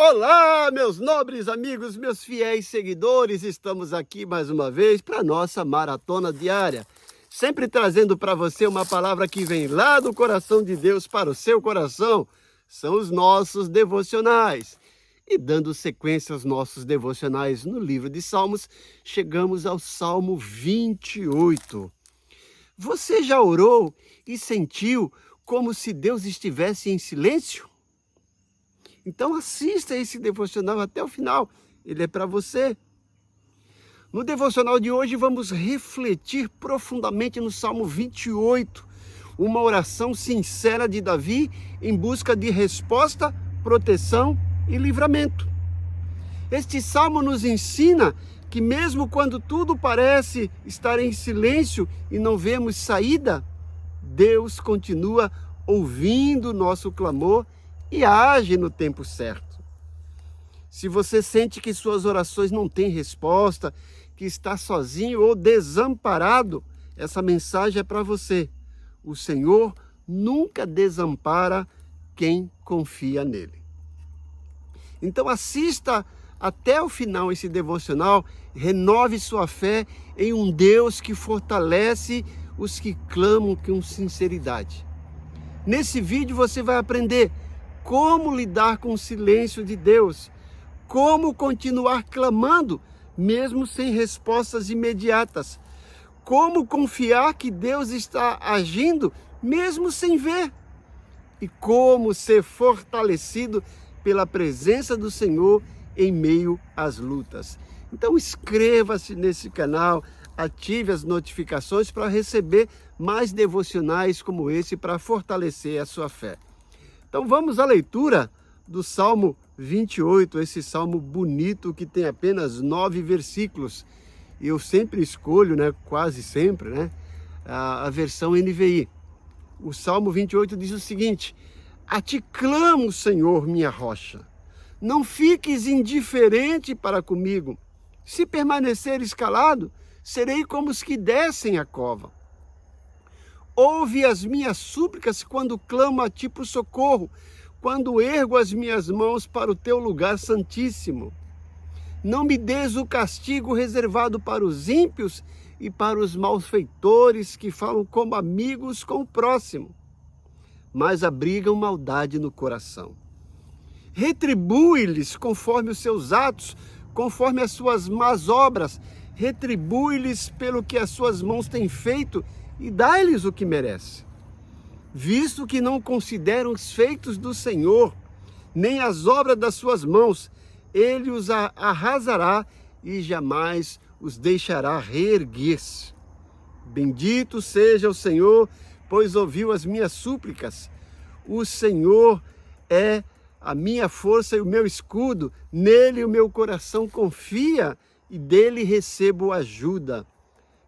Olá, meus nobres amigos, meus fiéis seguidores, estamos aqui mais uma vez para a nossa maratona diária, sempre trazendo para você uma palavra que vem lá do coração de Deus para o seu coração, são os nossos devocionais. E dando sequência aos nossos devocionais no livro de Salmos, chegamos ao Salmo 28. Você já orou e sentiu como se Deus estivesse em silêncio? Então assista esse devocional até o final, ele é para você. No devocional de hoje vamos refletir profundamente no Salmo 28, uma oração sincera de Davi em busca de resposta, proteção e livramento. Este salmo nos ensina que mesmo quando tudo parece estar em silêncio e não vemos saída, Deus continua ouvindo nosso clamor e age no tempo certo. Se você sente que suas orações não têm resposta, que está sozinho ou desamparado, essa mensagem é para você. O Senhor nunca desampara quem confia nele. Então assista até o final esse devocional, renove sua fé em um Deus que fortalece os que clamam com sinceridade. Nesse vídeo você vai aprender como lidar com o silêncio de Deus, como continuar clamando mesmo sem respostas imediatas, como confiar que Deus está agindo mesmo sem ver, e como ser fortalecido pela presença do Senhor em meio às lutas. Então inscreva-se nesse canal, ative as notificações para receber mais devocionais como esse para fortalecer a sua fé. Então vamos à leitura do Salmo 28, esse salmo bonito que tem apenas 9 versículos. E eu sempre escolho, quase sempre, a versão NVI. O Salmo 28 diz o seguinte: a ti clamo, Senhor, minha rocha. Não fiques indiferente para comigo. Se permaneceres calado, serei como os que descem a cova. Ouve as minhas súplicas quando clamo a ti por socorro, quando ergo as minhas mãos para o teu lugar santíssimo. Não me des o castigo reservado para os ímpios e para os malfeitores que falam como amigos com o próximo, mas abrigam maldade no coração. Retribui-lhes conforme os seus atos, conforme as suas más obras, retribui-lhes pelo que as suas mãos têm feito e dá-lhes o que merece. Visto que não consideram os feitos do Senhor, nem as obras das suas mãos, ele os arrasará e jamais os deixará reerguer-se. Bendito seja o Senhor, pois ouviu as minhas súplicas. O Senhor é a minha força e o meu escudo, nele o meu coração confia e dele recebo ajuda.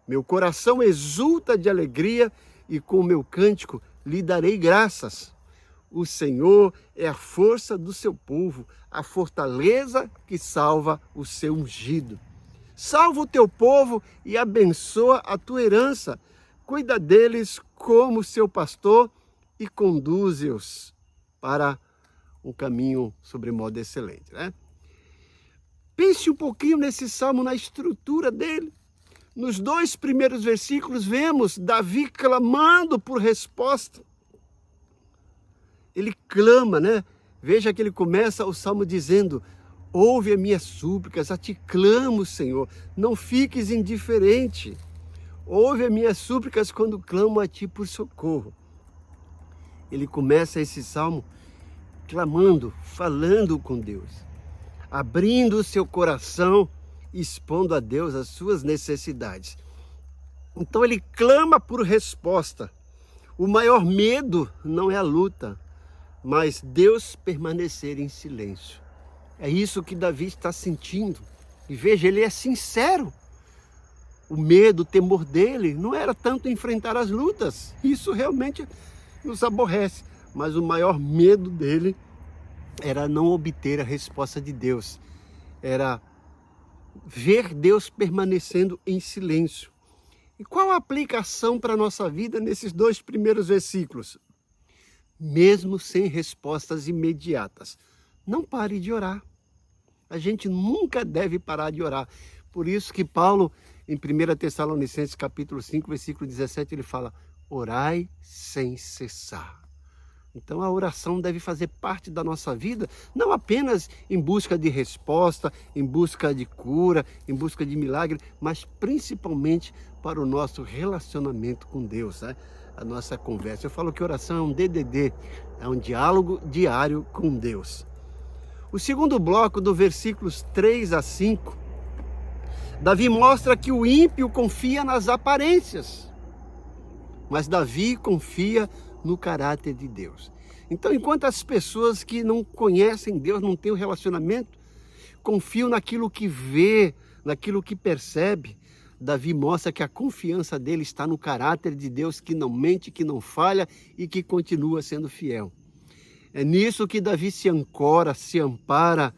Meu coração exulta de alegria e com o meu cântico lhe darei graças. O Senhor é a força do seu povo, a fortaleza que salva o seu ungido. Salva o teu povo e abençoa a tua herança. Cuida deles como seu pastor e conduze-os para um caminho sobremodo excelente. Pense um pouquinho nesse salmo, na estrutura dele. Nos 2 primeiros versículos vemos Davi clamando por resposta. Ele clama, Veja que ele começa o salmo dizendo: ouve as minhas súplicas, a ti clamo, Senhor, não fiques indiferente. Ouve as minhas súplicas quando clamo a ti por socorro. Ele começa esse salmo clamando, falando com Deus, abrindo o seu coração, expondo a Deus as suas necessidades. Então ele clama por resposta. O maior medo não é a luta, mas Deus permanecer em silêncio. É isso que Davi está sentindo. E veja, ele é sincero. O medo, o temor dele não era tanto enfrentar as lutas. Isso realmente nos aborrece. Mas o maior medo dele era não obter a resposta de Deus. Era ver Deus permanecendo em silêncio. E qual a aplicação para a nossa vida nesses 2 primeiros versículos? Mesmo sem respostas imediatas, não pare de orar. A gente nunca deve parar de orar. Por isso que Paulo, em 1 Tessalonicenses capítulo 5, versículo 17, ele fala: orai sem cessar. Então a oração deve fazer parte da nossa vida, não apenas em busca de resposta, em busca de cura, em busca de milagre, mas principalmente para o nosso relacionamento com Deus, né? A nossa conversa. Eu falo que oração é um DDD, é um diálogo diário com Deus. O segundo bloco, do versículos 3 a 5, Davi mostra que o ímpio confia nas aparências, mas Davi confia no caráter de Deus. Então, enquanto as pessoas que não conhecem Deus, não têm um relacionamento, confiam naquilo que vê, naquilo que percebe, Davi mostra que a confiança dele está no caráter de Deus, que não mente, que não falha e que continua sendo fiel. É nisso que Davi se ancora, se ampara,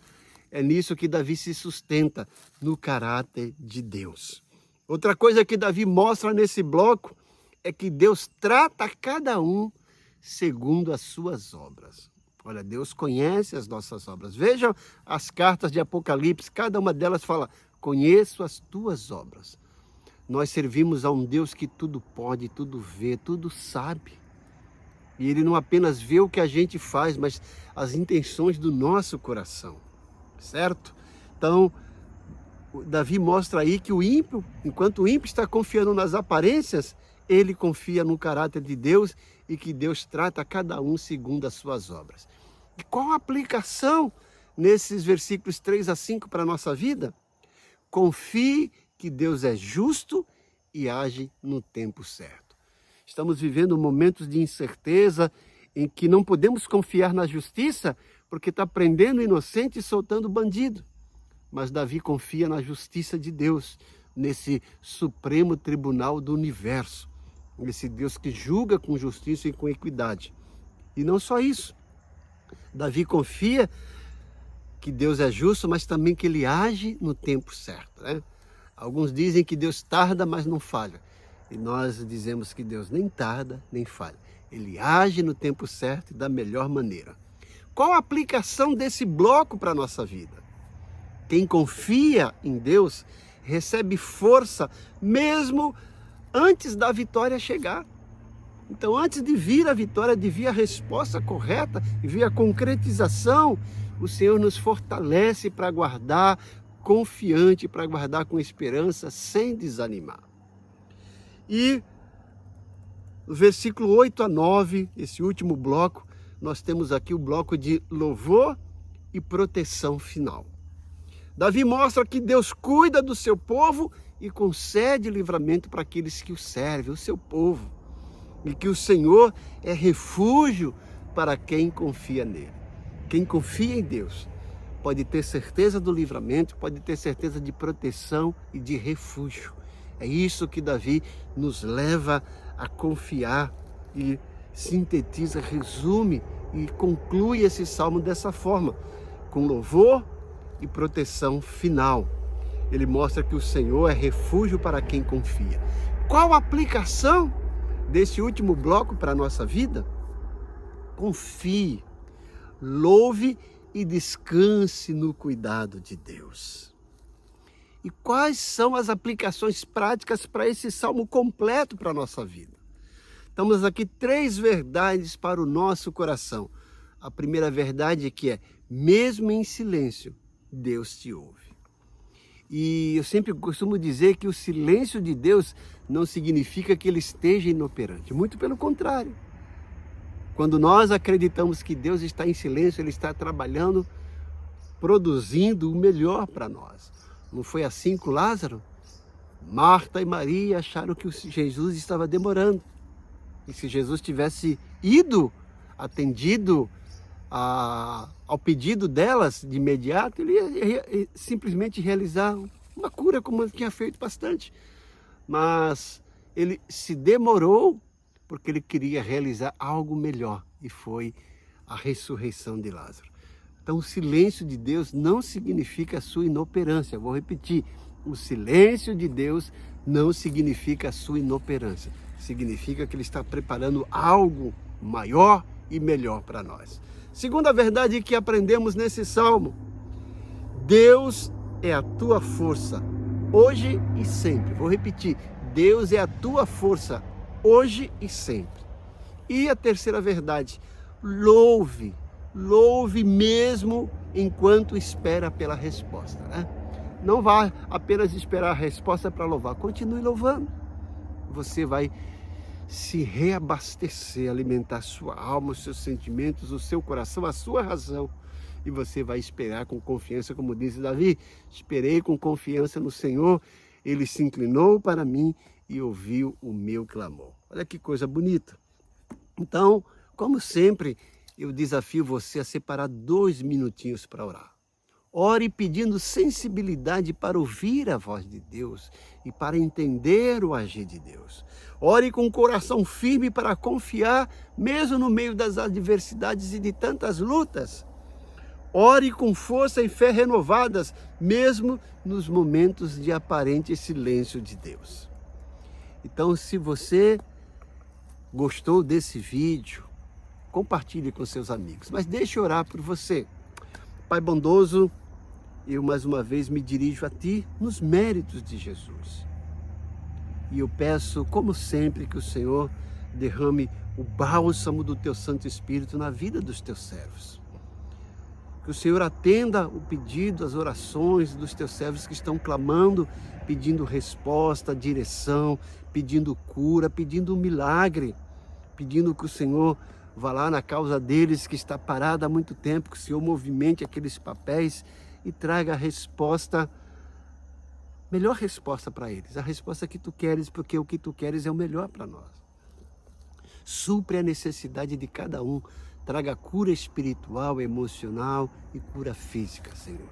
é nisso que Davi se sustenta, no caráter de Deus. Outra coisa que Davi mostra nesse bloco é que Deus trata cada um segundo as suas obras. Olha, Deus conhece as nossas obras. Vejam as cartas de Apocalipse, cada uma delas fala: conheço as tuas obras. Nós servimos a um Deus que tudo pode, tudo vê, tudo sabe. E Ele não apenas vê o que a gente faz, mas as intenções do nosso coração, certo? Então, Davi mostra aí que o ímpio, enquanto o ímpio está confiando nas aparências, ele confia no caráter de Deus e que Deus trata cada um segundo as suas obras. E qual a aplicação nesses versículos 3 a 5 para a nossa vida? Confie que Deus é justo e age no tempo certo. Estamos vivendo momentos de incerteza em que não podemos confiar na justiça porque está prendendo inocente e soltando bandido. Mas Davi confia na justiça de Deus, nesse supremo tribunal do universo. Esse Deus que julga com justiça e com equidade. E não só isso. Davi confia que Deus é justo, mas também que Ele age no tempo certo, né? Alguns dizem que Deus tarda, mas não falha. E nós dizemos que Deus nem tarda, nem falha. Ele age no tempo certo e da melhor maneira. Qual a aplicação desse bloco para a nossa vida? Quem confia em Deus recebe força mesmo antes da vitória chegar. Então, antes de vir a vitória, de vir a resposta correta, de vir a concretização, o Senhor nos fortalece para guardar confiante, para guardar com esperança, sem desanimar. E no versículo 8 a 9, esse último bloco, nós temos aqui o bloco de louvor e proteção final. Davi mostra que Deus cuida do seu povo e concede livramento para aqueles que o servem, o seu povo. E que o Senhor é refúgio para quem confia nele. Quem confia em Deus pode ter certeza do livramento, pode ter certeza de proteção e de refúgio. É isso que Davi nos leva a confiar e sintetiza, resume e conclui esse salmo dessa forma, com louvor e proteção final. Ele mostra que o Senhor é refúgio para quem confia. Qual a aplicação desse último bloco para a nossa vida? Confie, louve e descanse no cuidado de Deus. E quais são as aplicações práticas para esse salmo completo para a nossa vida? Temos aqui 3 verdades para o nosso coração. A primeira verdade é que mesmo em silêncio, Deus te ouve. E eu sempre costumo dizer que o silêncio de Deus não significa que Ele esteja inoperante. Muito pelo contrário. Quando nós acreditamos que Deus está em silêncio, Ele está trabalhando, produzindo o melhor para nós. Não foi assim com Lázaro? Marta e Maria acharam que Jesus estava demorando. E se Jesus tivesse ido, atendido ao pedido delas de imediato, ele ia simplesmente realizar uma cura, como ele tinha feito bastante. Mas ele se demorou porque ele queria realizar algo melhor, e foi a ressurreição de Lázaro. Então, o silêncio de Deus não significa a sua inoperância. Vou repetir, o silêncio de Deus não significa a sua inoperância. Significa que Ele está preparando algo maior e melhor para nós. Segunda verdade que aprendemos nesse salmo: Deus é a tua força, hoje e sempre. Vou repetir: Deus é a tua força, hoje e sempre. E a terceira verdade: louve mesmo enquanto espera pela resposta, né? Não vá apenas esperar a resposta para louvar, continue louvando. Você vai se reabastecer, alimentar sua alma, os seus sentimentos, o seu coração, a sua razão. E você vai esperar com confiança, como diz Davi: esperei com confiança no Senhor, Ele se inclinou para mim e ouviu o meu clamor. Olha que coisa bonita. Então, como sempre, eu desafio você a separar 2 minutinhos para orar. Ore pedindo sensibilidade para ouvir a voz de Deus e para entender o agir de Deus. Ore com o coração firme para confiar, mesmo no meio das adversidades e de tantas lutas. Ore com força e fé renovadas, mesmo nos momentos de aparente silêncio de Deus. Então, se você gostou desse vídeo, compartilhe com seus amigos, mas deixe eu orar por você. Pai bondoso, eu mais uma vez me dirijo a Ti nos méritos de Jesus. E eu peço, como sempre, que o Senhor derrame o bálsamo do Teu Santo Espírito na vida dos Teus servos. Que o Senhor atenda o pedido, as orações dos Teus servos que estão clamando, pedindo resposta, direção, pedindo cura, pedindo um milagre, pedindo que o Senhor vá lá na causa deles que está parada há muito tempo, que o Senhor movimente aqueles papéis e traga a resposta, melhor resposta para eles, a resposta que Tu queres, porque o que Tu queres é o melhor para nós. Supre a necessidade de cada um, traga cura espiritual, emocional e cura física, Senhor.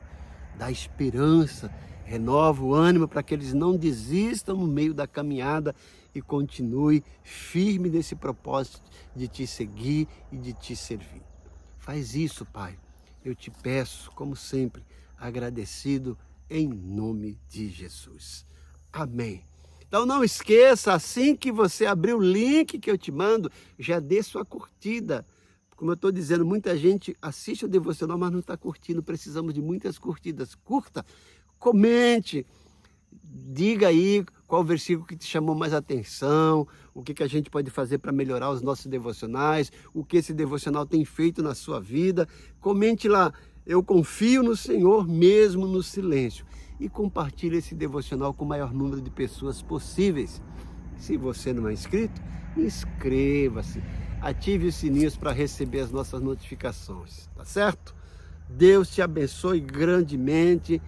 Dá esperança, renova o ânimo para que eles não desistam no meio da caminhada e continue firme nesse propósito de Te seguir e de Te servir. Faz isso, Pai. Eu Te peço, como sempre, agradecido em nome de Jesus. Amém. Então não esqueça, assim que você abrir o link que eu te mando, já dê sua curtida. Como eu estou dizendo, muita gente assiste o devocional, mas não está curtindo. Precisamos de muitas curtidas. Curta, comente, diga aí qual o versículo que te chamou mais atenção, o que a gente pode fazer para melhorar os nossos devocionais, o que esse devocional tem feito na sua vida. Comente lá: eu confio no Senhor mesmo no silêncio. E compartilhe esse devocional com o maior número de pessoas possíveis. Se você não é inscrito, inscreva-se. Ative os sininhos para receber as nossas notificações, tá certo? Deus te abençoe grandemente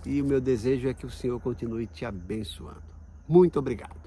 e o meu desejo é que o Senhor continue te abençoando. Muito obrigado.